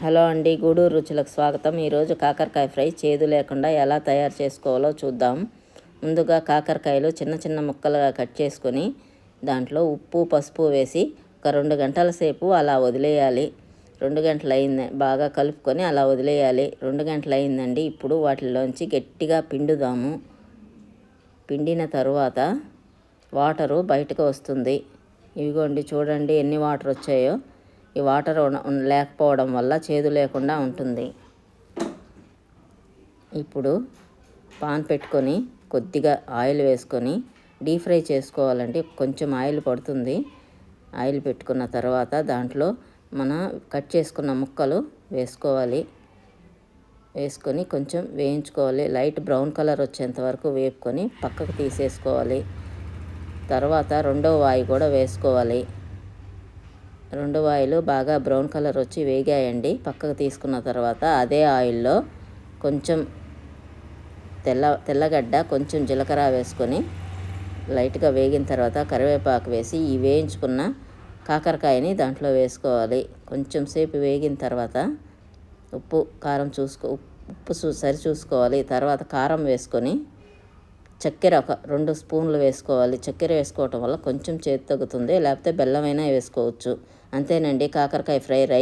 Hello అండి, గూడూరు రుచులకు స్వాగతం. ఈరోజు కాకరకాయ ఫ్రై చేదు లేకుండా ఎలా తయారు చేసుకోవాలో చూద్దాం. ముందుగా కాకరకాయలు చిన్న చిన్న ముక్కలుగా కట్ చేసుకొని దాంట్లో ఉప్పు పసుపు వేసి ఒక 2 గంటల సేపు అలా వదిలేయాలి. 2 గంటలు అయింది, బాగా కలుపుకొని అలా వదిలేయాలి. 2 గంటలు అయిందండి. ఇప్పుడు వాటిలోంచి గట్టిగా పిండుదాము. పిండిన తరువాత వాటరు బయటకు వస్తుంది. ఇవిగోండి, చూడండి ఎన్ని వాటర్ వచ్చాయో. ఈ వాటర్ లేకపోవడం వల్ల చేదు లేకుండా ఉంటుంది. ఇప్పుడు పాన్ పెట్టుకొని కొద్దిగా ఆయిల్ వేసుకొని డీప్ ఫ్రై చేసుకోవాలండి. కొంచెం ఆయిల్ పడుతుంది. ఆయిల్ పెట్టుకున్న తర్వాత దాంట్లో మనం కట్ చేసుకున్న ముక్కలు వేసుకోవాలి. వేసుకొని కొంచెం వేయించుకోవాలి. లైట్ బ్రౌన్ కలర్ వచ్చేంత వరకు వేపుకొని పక్కకు తీసేసుకోవాలి. తర్వాత రెండవ వాయి కూడా వేసుకోవాలి. 2 వాయిలు బాగా బ్రౌన్ కలర్ వచ్చి వేగాయండి. పక్కకు తీసుకున్న తర్వాత అదే ఆయిల్లో కొంచెం తెల్లగడ్డ, కొంచెం జీలకర్ర వేసుకొని లైట్గా వేగిన తర్వాత కరివేపాకు వేసి ఈ వేయించుకున్న కాకరకాయని దాంట్లో వేసుకోవాలి. కొంచెం సేపు వేగిన తర్వాత ఉప్పు కారం సరి చూసుకోవాలి. తర్వాత కారం వేసుకొని చక్కెర ఒక 2 స్పూన్లు వేసుకోవాలి. చక్కెర వేసుకోవటం వల్ల కొంచెం చేదు తగ్గుతుంది, లేకపోతే బెల్లమైనా వేసుకోవచ్చు. అంతేనండి, కాకరకాయ ఫ్రై